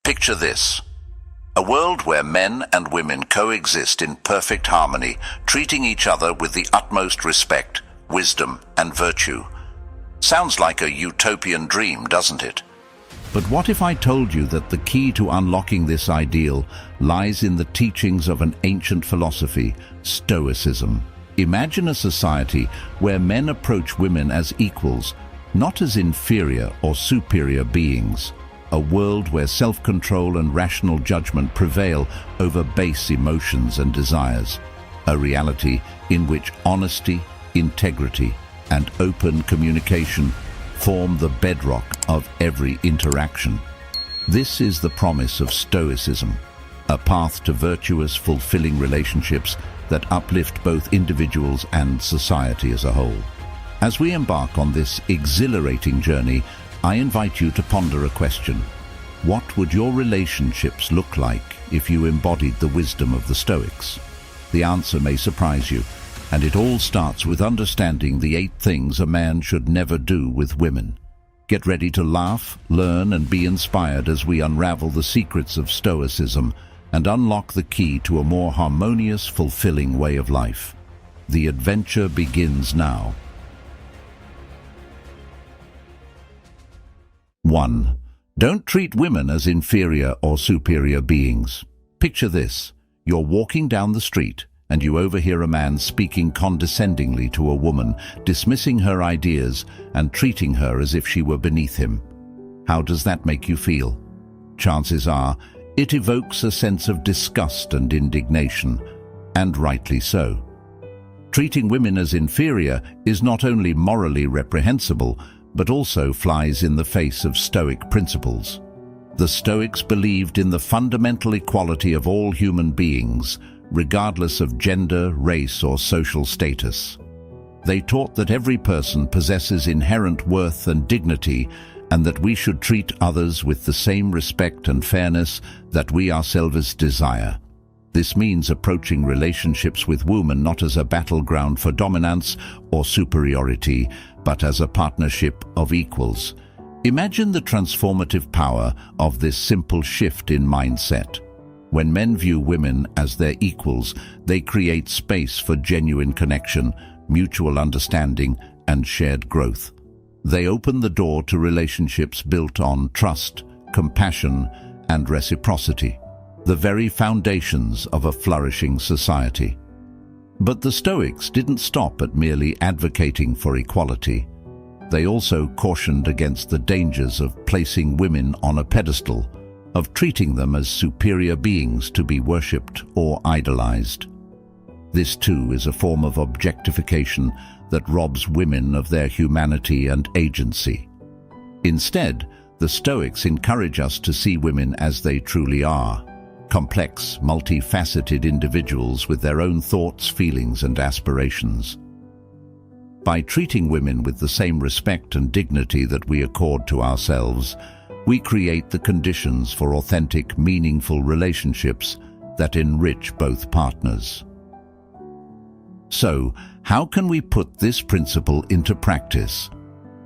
Picture this: a world where men and women coexist in perfect harmony, treating each other with the utmost respect, wisdom, and virtue. Sounds like a utopian dream, doesn't it? But what if I told you that the key to unlocking this ideal lies in the teachings of an ancient philosophy, Stoicism? Imagine a society where men approach women as equals, not as inferior or superior beings. A world where self-control and rational judgment prevail over base emotions and desires. A reality in which honesty, integrity, and open communication form the bedrock of every interaction. This is the promise of Stoicism, a path to virtuous, fulfilling relationships that uplift both individuals and society as a whole. As we embark on this exhilarating journey, I invite you to ponder a question. What would your relationships look like if you embodied the wisdom of the Stoics? The answer may surprise you, and it all starts with understanding the 8 things a man should never do with women. Get ready to laugh, learn, and be inspired as we unravel the secrets of Stoicism and unlock the key to a more harmonious, fulfilling way of life. The adventure begins now. 1. Don't treat women as inferior or superior beings. Picture this: you're walking down the street and you overhear a man speaking condescendingly to a woman, dismissing her ideas and treating her as if she were beneath him. How does that make you feel? Chances are, it evokes a sense of disgust and indignation, and rightly so. Treating women as inferior is not only morally reprehensible, but also flies in the face of Stoic principles. The Stoics believed in the fundamental equality of all human beings, regardless of gender, race, or social status. They taught that every person possesses inherent worth and dignity, and that we should treat others with the same respect and fairness that we ourselves desire. This means approaching relationships with women not as a battleground for dominance or superiority, but as a partnership of equals. Imagine the transformative power of this simple shift in mindset. When men view women as their equals, they create space for genuine connection, mutual understanding, and shared growth. They open the door to relationships built on trust, compassion, and reciprocity, the very foundations of a flourishing society. But the Stoics didn't stop at merely advocating for equality. They also cautioned against the dangers of placing women on a pedestal, of treating them as superior beings to be worshipped or idolized. This too is a form of objectification that robs women of their humanity and agency. Instead, the Stoics encourage us to see women as they truly are: complex, multifaceted individuals with their own thoughts, feelings, and aspirations. By treating women with the same respect and dignity that we accord to ourselves, we create the conditions for authentic, meaningful relationships that enrich both partners. So, how can we put this principle into practice?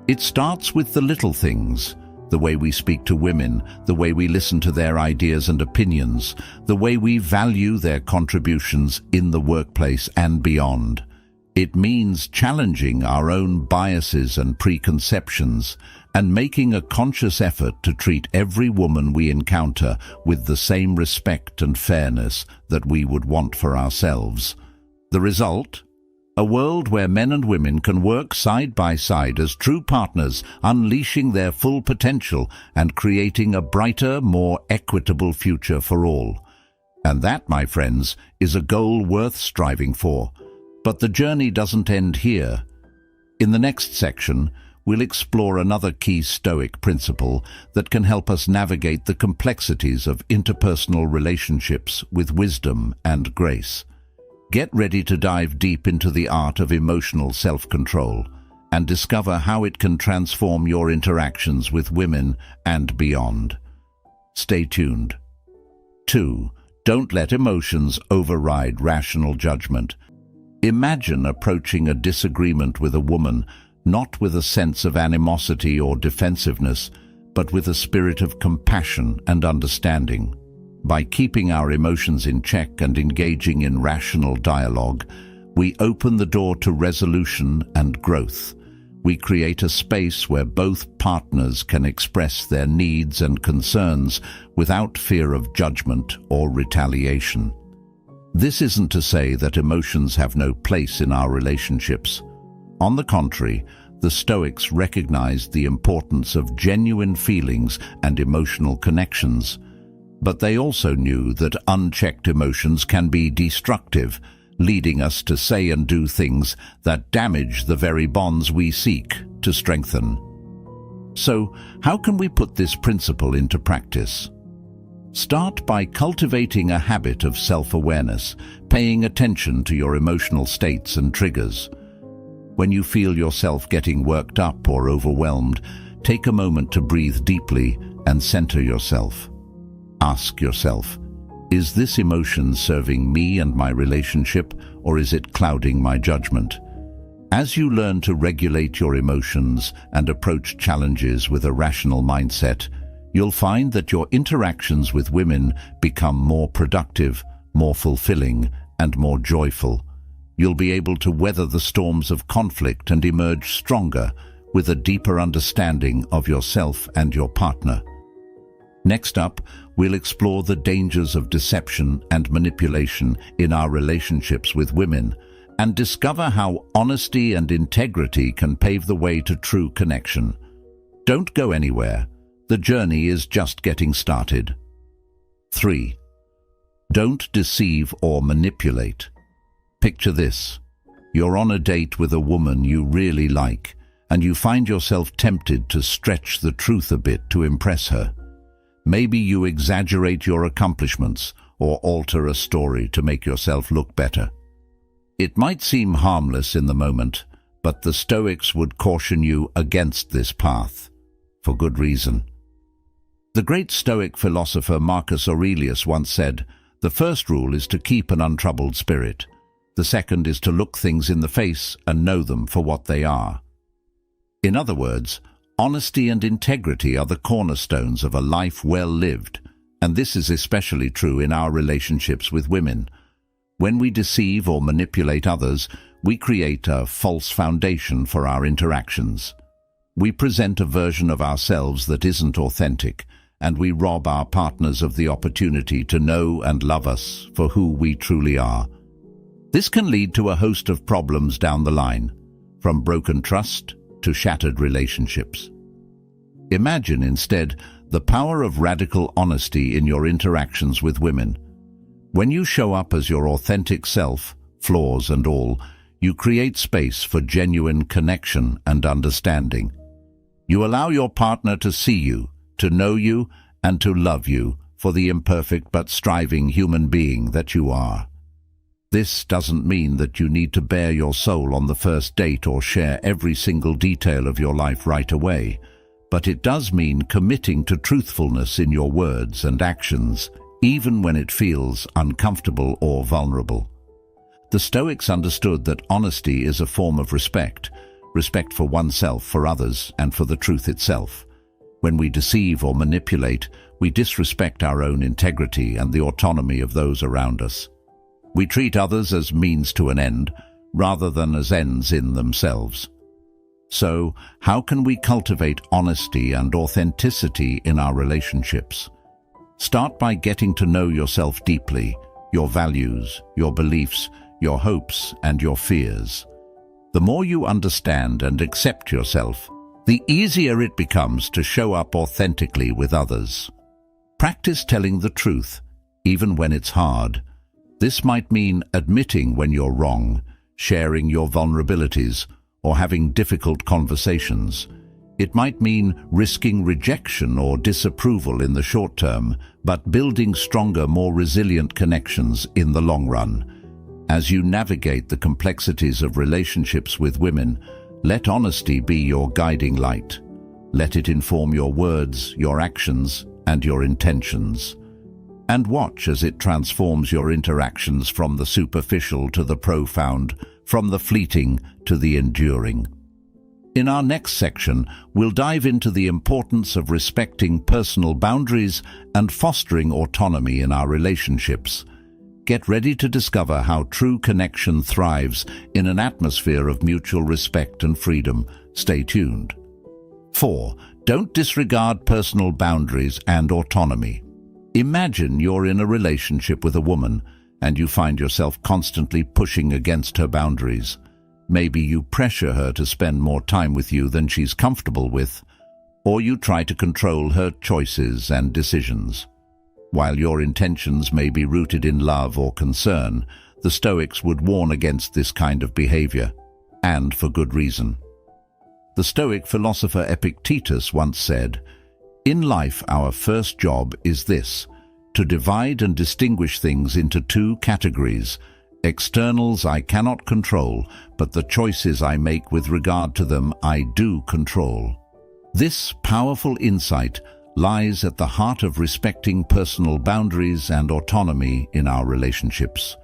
It starts with the little things: the way we speak to women, the way we listen to their ideas and opinions, the way we value their contributions in the workplace and beyond. It means challenging our own biases and preconceptions and making a conscious effort to treat every woman we encounter with the same respect and fairness that we would want for ourselves. The result? A world where men and women can work side by side as true partners, unleashing their full potential and creating a brighter, more equitable future for all. And that, my friends, is a goal worth striving for. But the journey doesn't end here. In the next section, we'll explore another key Stoic principle that can help us navigate the complexities of interpersonal relationships with wisdom and grace. Get ready to dive deep into the art of emotional self-control and discover how it can transform your interactions with women and beyond. Stay tuned. 2. Don't let emotions override rational judgment. Imagine approaching a disagreement with a woman not with a sense of animosity or defensiveness, but with a spirit of compassion and understanding. By keeping our emotions in check and engaging in rational dialogue, we open the door to resolution and growth. We create a space where both partners can express their needs and concerns without fear of judgment or retaliation. This isn't to say that emotions have no place in our relationships. On the contrary, the Stoics recognized the importance of genuine feelings and emotional connections, but they also knew that unchecked emotions can be destructive, leading us to say and do things that damage the very bonds we seek to strengthen. So, how can we put this principle into practice? Start by cultivating a habit of self-awareness, paying attention to your emotional states and triggers. When you feel yourself getting worked up or overwhelmed, take a moment to breathe deeply and center yourself. Ask yourself, is this emotion serving me and my relationship, or is it clouding my judgment? As you learn to regulate your emotions and approach challenges with a rational mindset, you'll find that your interactions with women become more productive, more fulfilling, and more joyful. You'll be able to weather the storms of conflict and emerge stronger with a deeper understanding of yourself and your partner. Next up, we'll explore the dangers of deception and manipulation in our relationships with women and discover how honesty and integrity can pave the way to true connection. Don't go anywhere. The journey is just getting started. 3. Don't deceive or manipulate. Picture this. You're on a date with a woman you really like, and you find yourself tempted to stretch the truth a bit to impress her. Maybe you exaggerate your accomplishments or alter a story to make yourself look better. It might seem harmless in the moment, but the Stoics would caution you against this path, for good reason. The great Stoic philosopher Marcus Aurelius once said, "The first rule is to keep an untroubled spirit. The second is to look things in the face and know them for what they are." In other words, honesty and integrity are the cornerstones of a life well lived, and this is especially true in our relationships with women. When we deceive or manipulate others, we create a false foundation for our interactions. We present a version of ourselves that isn't authentic, and we rob our partners of the opportunity to know and love us for who we truly are. This can lead to a host of problems down the line, from broken trust to shattered relationships. Imagine instead the power of radical honesty in your interactions with women. When you show up as your authentic self, flaws and all, you create space for genuine connection and understanding. You allow your partner to see you, to know you, and to love you for the imperfect but striving human being that you are. This doesn't mean that you need to bare your soul on the first date or share every single detail of your life right away, but it does mean committing to truthfulness in your words and actions, even when it feels uncomfortable or vulnerable. The Stoics understood that honesty is a form of respect for oneself, for others, and for the truth itself. When we deceive or manipulate, we disrespect our own integrity and the autonomy of those around us. We treat others as means to an end, rather than as ends in themselves. So, how can we cultivate honesty and authenticity in our relationships? Start by getting to know yourself deeply, your values, your beliefs, your hopes, and your fears. The more you understand and accept yourself, the easier it becomes to show up authentically with others. Practice telling the truth, even when it's hard. This might mean admitting when you're wrong, sharing your vulnerabilities, or having difficult conversations. It might mean risking rejection or disapproval in the short term, but building stronger, more resilient connections in the long run. As you navigate the complexities of relationships with women, let honesty be your guiding light. Let it inform your words, your actions, and your intentions. And watch as it transforms your interactions from the superficial to the profound, from the fleeting to the enduring. In our next section, we'll dive into the importance of respecting personal boundaries and fostering autonomy in our relationships. Get ready to discover how true connection thrives in an atmosphere of mutual respect and freedom. Stay tuned. 4. Don't disregard personal boundaries and autonomy. Imagine you're in a relationship with a woman and you find yourself constantly pushing against her boundaries. Maybe you pressure her to spend more time with you than she's comfortable with, or you try to control her choices and decisions. While your intentions may be rooted in love or concern, the Stoics would warn against this kind of behavior, and for good reason. The Stoic philosopher Epictetus once said, "In life, our first job is this, to divide and distinguish things into two categories. Externals I cannot control, but the choices I make with regard to them I do control." This powerful insight lies at the heart of respecting personal boundaries and autonomy in our relationships.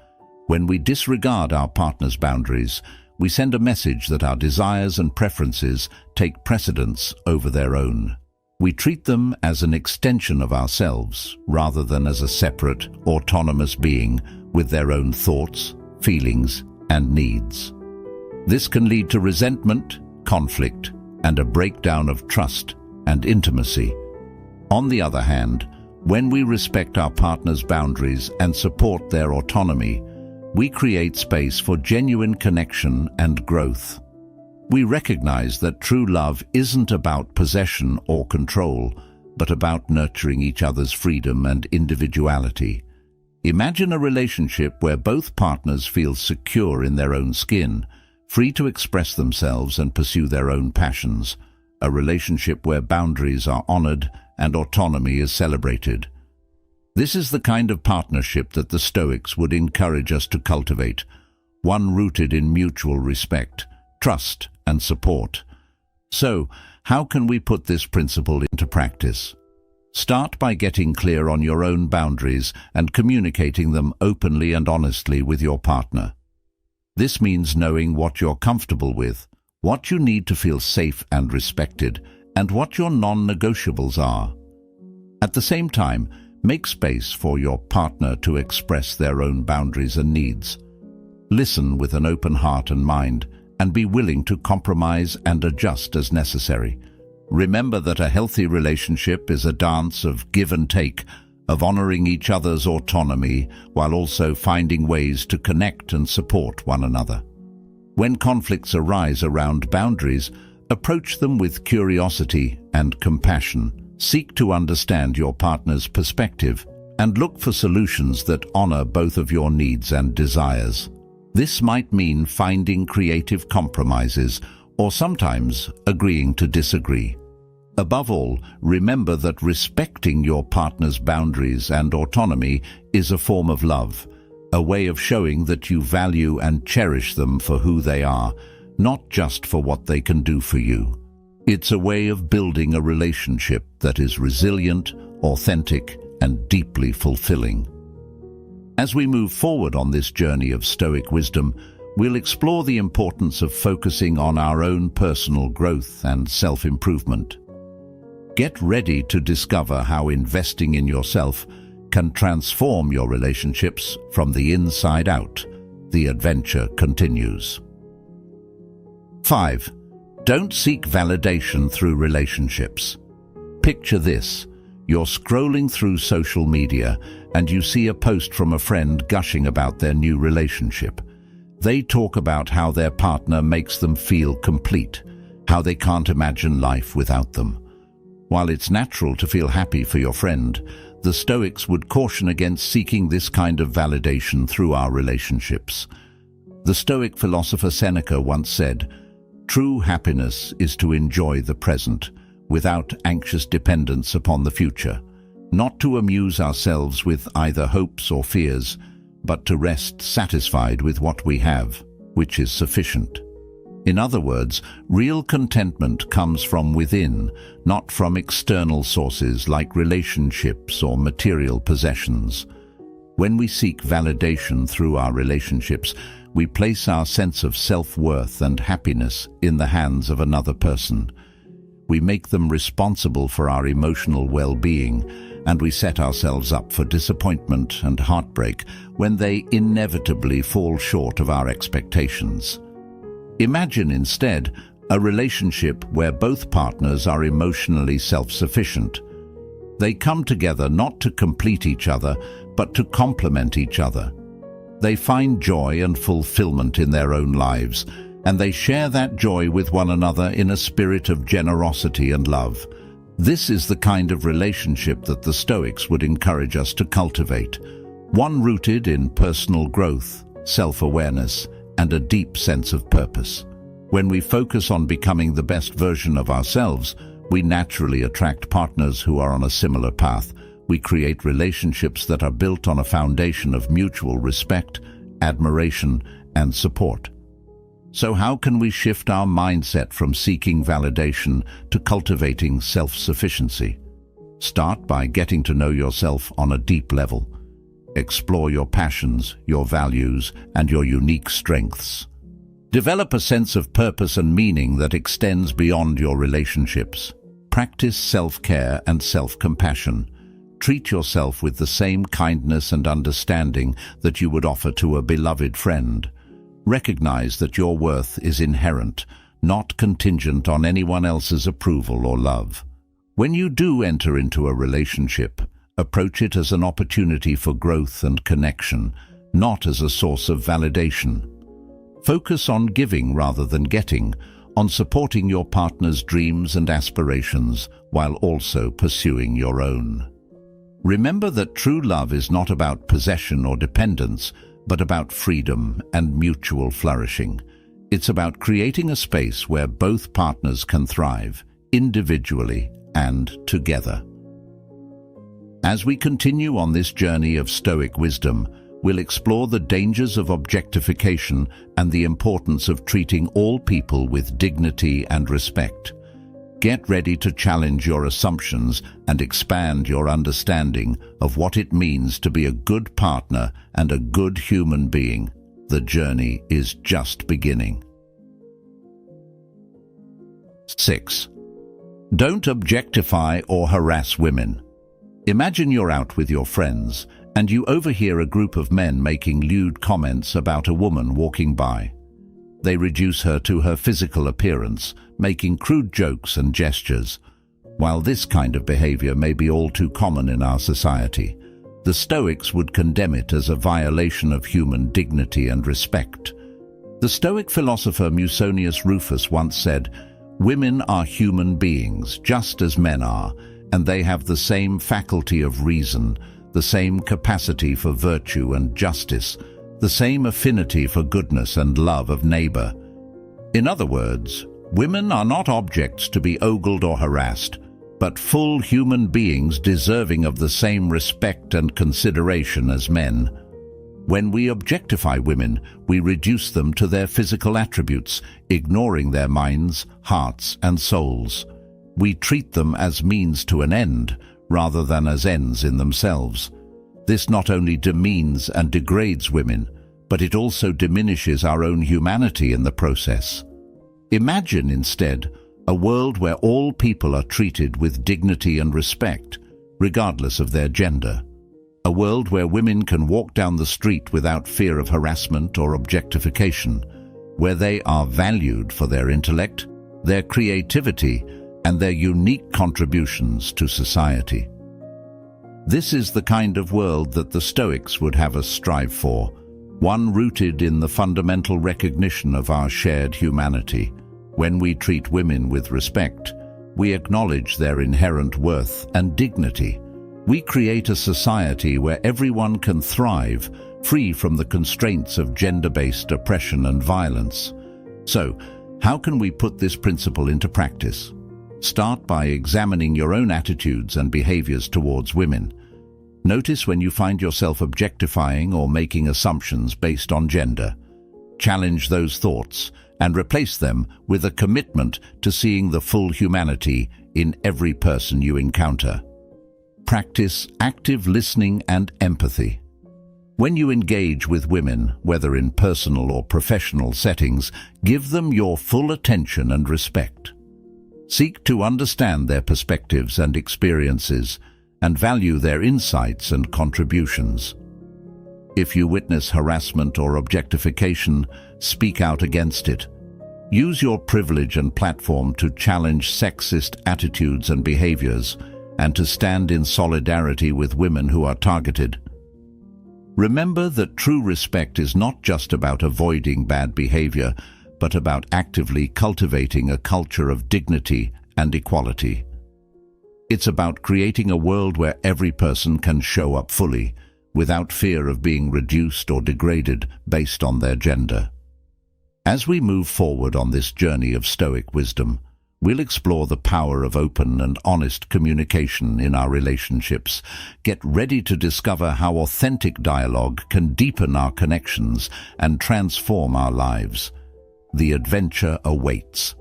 When we disregard our partner's boundaries, we send a message that our desires and preferences take precedence over their own. We treat them as an extension of ourselves, rather than as a separate, autonomous being with their own thoughts, feelings, and needs. This can lead to resentment, conflict, and a breakdown of trust and intimacy. On the other hand, when we respect our partner's boundaries and support their autonomy, we create space for genuine connection and growth. We recognize that true love isn't about possession or control, but about nurturing each other's freedom and individuality. Imagine a relationship where both partners feel secure in their own skin, free to express themselves and pursue their own passions. A relationship where boundaries are honored and autonomy is celebrated. This is the kind of partnership that the Stoics would encourage us to cultivate, one rooted in mutual respect, trust, and support. So, how can we put this principle into practice? Start by getting clear on your own boundaries and communicating them openly and honestly with your partner. This means knowing what you're comfortable with, what you need to feel safe and respected, and what your non-negotiables are. At the same time, make space for your partner to express their own boundaries and needs. Listen with an open heart and mind, and be willing to compromise and adjust as necessary. Remember that a healthy relationship is a dance of give and take, of honoring each other's autonomy while also finding ways to connect and support one another. When conflicts arise around boundaries, approach them with curiosity and compassion. Seek to understand your partner's perspective and look for solutions that honor both of your needs and desires. This might mean finding creative compromises or sometimes agreeing to disagree. Above all, remember that respecting your partner's boundaries and autonomy is a form of love, a way of showing that you value and cherish them for who they are, not just for what they can do for you. It's a way of building a relationship that is resilient, authentic, and deeply fulfilling. As we move forward on this journey of Stoic wisdom, we'll explore the importance of focusing on our own personal growth and self-improvement. Get ready to discover how investing in yourself can transform your relationships from the inside out. The adventure continues. 5. Don't seek validation through relationships. Picture this. You're scrolling through social media and you see a post from a friend gushing about their new relationship. They talk about how their partner makes them feel complete, how they can't imagine life without them. While it's natural to feel happy for your friend, the Stoics would caution against seeking this kind of validation through our relationships. The Stoic philosopher Seneca once said, "True happiness is to enjoy the present, without anxious dependence upon the future, not to amuse ourselves with either hopes or fears, but to rest satisfied with what we have, which is sufficient." In other words, real contentment comes from within, not from external sources like relationships or material possessions. When we seek validation through our relationships, we place our sense of self-worth and happiness in the hands of another person. We make them responsible for our emotional well-being, and we set ourselves up for disappointment and heartbreak when they inevitably fall short of our expectations. Imagine instead a relationship where both partners are emotionally self-sufficient. They come together not to complete each other, but to complement each other. They find joy and fulfillment in their own lives, and they share that joy with one another in a spirit of generosity and love. This is the kind of relationship that the Stoics would encourage us to cultivate, one rooted in personal growth, self-awareness, and a deep sense of purpose. When we focus on becoming the best version of ourselves, we naturally attract partners who are on a similar path. We create relationships that are built on a foundation of mutual respect, admiration, and support. So how can we shift our mindset from seeking validation to cultivating self-sufficiency? Start by getting to know yourself on a deep level. Explore your passions, your values, and your unique strengths. Develop a sense of purpose and meaning that extends beyond your relationships. Practice self-care and self-compassion. Treat yourself with the same kindness and understanding that you would offer to a beloved friend. Recognize that your worth is inherent, not contingent on anyone else's approval or love. When you do enter into a relationship, approach it as an opportunity for growth and connection, not as a source of validation. Focus on giving rather than getting, on supporting your partner's dreams and aspirations while also pursuing your own. Remember that true love is not about possession or dependence, but about freedom and mutual flourishing. It's about creating a space where both partners can thrive, individually and together. As we continue on this journey of Stoic wisdom, we'll explore the dangers of objectification and the importance of treating all people with dignity and respect. Get ready to challenge your assumptions and expand your understanding of what it means to be a good partner and a good human being. The journey is just beginning. 6. Don't objectify or harass women. Imagine you're out with your friends and you overhear a group of men making lewd comments about a woman walking by. They reduce her to her physical appearance, making crude jokes and gestures. While this kind of behavior may be all too common in our society, the Stoics would condemn it as a violation of human dignity and respect. The Stoic philosopher Musonius Rufus once said, "Women are human beings, just as men are, and they have the same faculty of reason, the same capacity for virtue and justice, the same affinity for goodness and love of neighbor." In other words, women are not objects to be ogled or harassed, but full human beings deserving of the same respect and consideration as men. When we objectify women, we reduce them to their physical attributes, ignoring their minds, hearts, and souls. We treat them as means to an end, rather than as ends in themselves. This not only demeans and degrades women, but it also diminishes our own humanity in the process. Imagine instead a world where all people are treated with dignity and respect, regardless of their gender. A world where women can walk down the street without fear of harassment or objectification, where they are valued for their intellect, their creativity, and their unique contributions to society. This is the kind of world that the Stoics would have us strive for, one rooted in the fundamental recognition of our shared humanity. When we treat women with respect, we acknowledge their inherent worth and dignity. We create a society where everyone can thrive, free from the constraints of gender-based oppression and violence. So, how can we put this principle into practice? Start by examining your own attitudes and behaviors towards women. Notice when you find yourself objectifying or making assumptions based on gender. Challenge those thoughts and replace them with a commitment to seeing the full humanity in every person you encounter. Practice active listening and empathy. When you engage with women, whether in personal or professional settings, give them your full attention and respect. Seek to understand their perspectives and experiences, and value their insights and contributions. If you witness harassment or objectification, speak out against it. Use your privilege and platform to challenge sexist attitudes and behaviors, and to stand in solidarity with women who are targeted. Remember that true respect is not just about avoiding bad behavior, but about actively cultivating a culture of dignity and equality. It's about creating a world where every person can show up fully, without fear of being reduced or degraded based on their gender. As we move forward on this journey of Stoic wisdom, we'll explore the power of open and honest communication in our relationships. Get ready to discover how authentic dialogue can deepen our connections and transform our lives. The adventure awaits.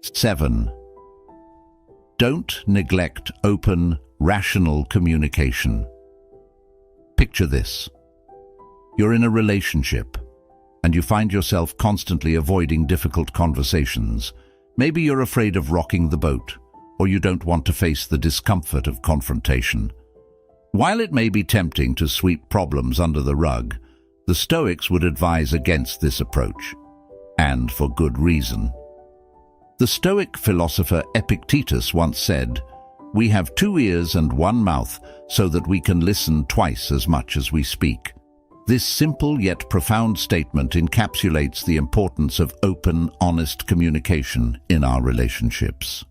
7. Don't neglect open, rational communication. Picture this. You're in a relationship, and you find yourself constantly avoiding difficult conversations. Maybe you're afraid of rocking the boat, or you don't want to face the discomfort of confrontation. While it may be tempting to sweep problems under the rug, the Stoics would advise against this approach, and for good reason. The Stoic philosopher Epictetus once said, "We have 2 ears and 1 mouth, so that we can listen twice as much as we speak." This simple yet profound statement encapsulates the importance of open, honest communication in our relationships.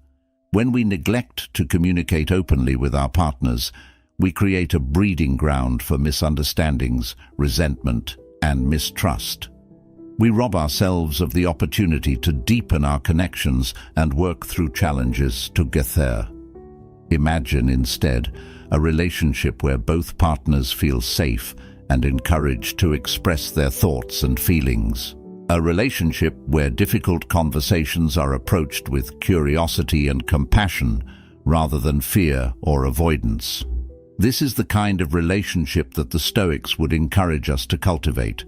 When we neglect to communicate openly with our partners, we create a breeding ground for misunderstandings, resentment, and mistrust. We rob ourselves of the opportunity to deepen our connections and work through challenges together. Imagine instead a relationship where both partners feel safe and encouraged to express their thoughts and feelings. A relationship where difficult conversations are approached with curiosity and compassion rather than fear or avoidance. This is the kind of relationship that the Stoics would encourage us to cultivate,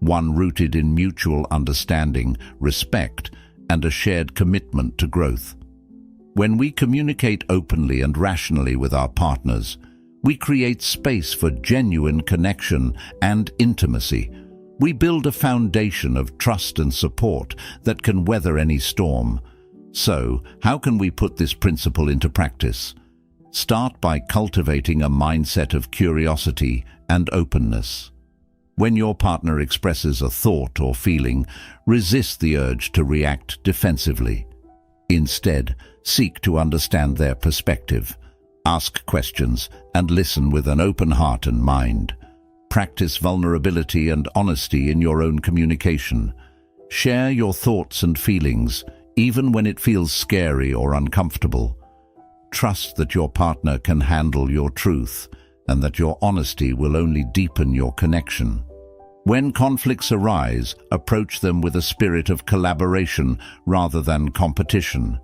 one rooted in mutual understanding, respect, and a shared commitment to growth. When we communicate openly and rationally with our partners, we create space for genuine connection and intimacy. We build a foundation of trust and support that can weather any storm. So, how can we put this principle into practice? Start by cultivating a mindset of curiosity and openness. When your partner expresses a thought or feeling, resist the urge to react defensively. Instead, seek to understand their perspective. Ask questions and listen with an open heart and mind. Practice vulnerability and honesty in your own communication. Share your thoughts and feelings, even when it feels scary or uncomfortable. Trust that your partner can handle your truth and that your honesty will only deepen your connection. When conflicts arise, approach them with a spirit of collaboration rather than competition.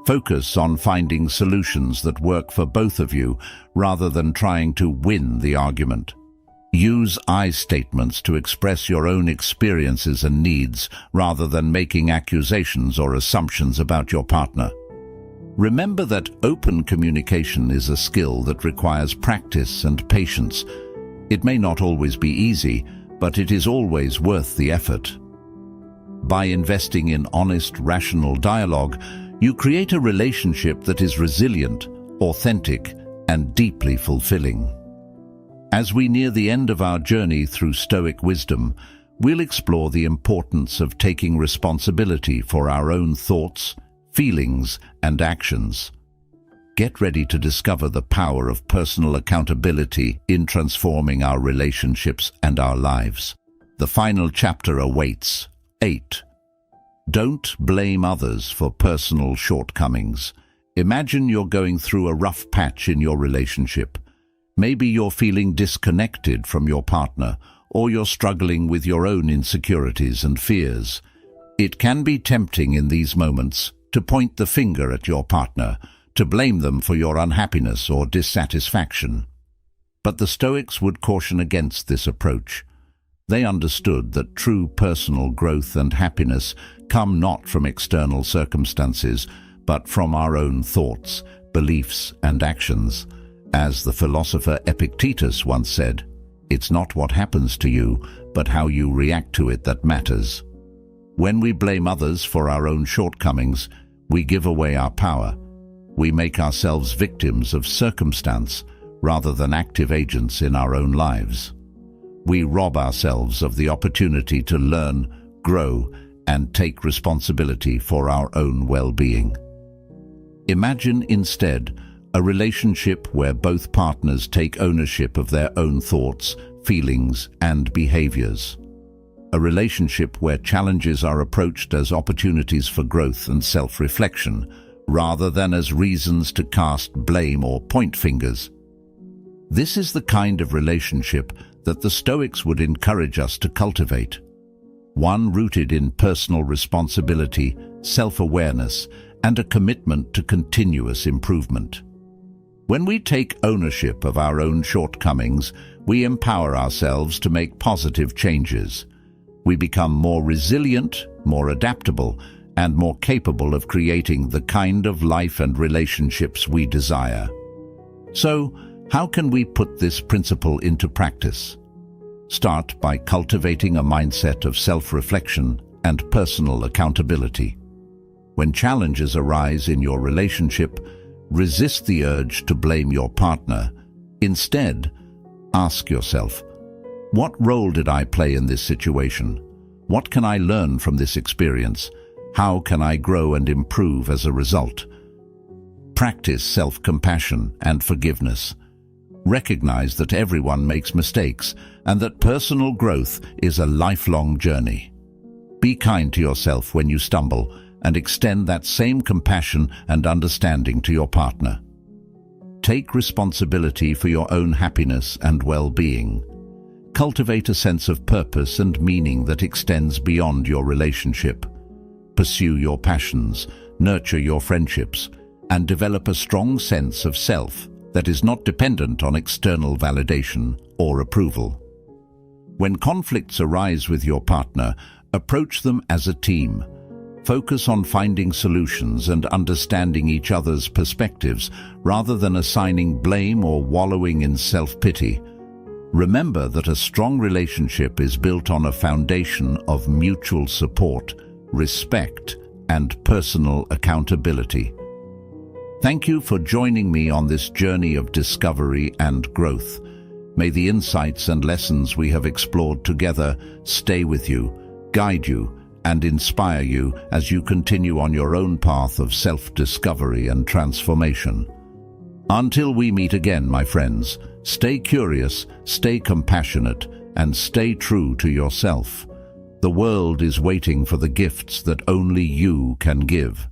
Focus on finding solutions that work for both of you rather than trying to win the argument. Use I statements to express your own experiences and needs rather than making accusations or assumptions about your partner. Remember that open communication is a skill that requires practice and patience. It may not always be easy, but it is always worth the effort. By investing in honest, rational dialogue, you create a relationship that is resilient, authentic, and deeply fulfilling. As we near the end of our journey through Stoic wisdom, we'll explore the importance of taking responsibility for our own thoughts, feelings, and actions. Get ready to discover the power of personal accountability in transforming our relationships and our lives. The final chapter awaits. 8. Don't blame others for personal shortcomings. Imagine you're going through a rough patch in your relationship. Maybe you're feeling disconnected from your partner, or you're struggling with your own insecurities and fears. It can be tempting in these moments to point the finger at your partner, to blame them for your unhappiness or dissatisfaction. But the Stoics would caution against this approach. They understood that true personal growth and happiness come not from external circumstances, but from our own thoughts, beliefs, and actions. As the philosopher Epictetus once said, "It's not what happens to you, but how you react to it that matters." When we blame others for our own shortcomings, we give away our power. We make ourselves victims of circumstance rather than active agents in our own lives. We rob ourselves of the opportunity to learn, grow, and take responsibility for our own well-being. Imagine instead a relationship where both partners take ownership of their own thoughts, feelings, and behaviors. A relationship where challenges are approached as opportunities for growth and self-reflection, rather than as reasons to cast blame or point fingers. This is the kind of relationship that the Stoics would encourage us to cultivate. One rooted in personal responsibility, self-awareness, and a commitment to continuous improvement. When we take ownership of our own shortcomings, we empower ourselves to make positive changes. We become more resilient, more adaptable, and more capable of creating the kind of life and relationships we desire. So, how can we put this principle into practice? Start by cultivating a mindset of self-reflection and personal accountability. When challenges arise in your relationship, resist the urge to blame your partner. Instead, ask yourself, what role did I play in this situation? What can I learn from this experience? How can I grow and improve as a result? Practice self-compassion and forgiveness. Recognize that everyone makes mistakes and that personal growth is a lifelong journey. Be kind to yourself when you stumble and extend that same compassion and understanding to your partner. Take responsibility for your own happiness and well-being. Cultivate a sense of purpose and meaning that extends beyond your relationship. Pursue your passions, nurture your friendships, and develop a strong sense of self that is not dependent on external validation or approval. When conflicts arise with your partner, approach them as a team. Focus on finding solutions and understanding each other's perspectives rather than assigning blame or wallowing in self-pity. Remember that a strong relationship is built on a foundation of mutual support, respect, and personal accountability. Thank you for joining me on this journey of discovery and growth. May the insights and lessons we have explored together stay with you, guide you, and inspire you as you continue on your own path of self-discovery and transformation. Until we meet again, my friends, stay curious, stay compassionate, and stay true to yourself. The world is waiting for the gifts that only you can give.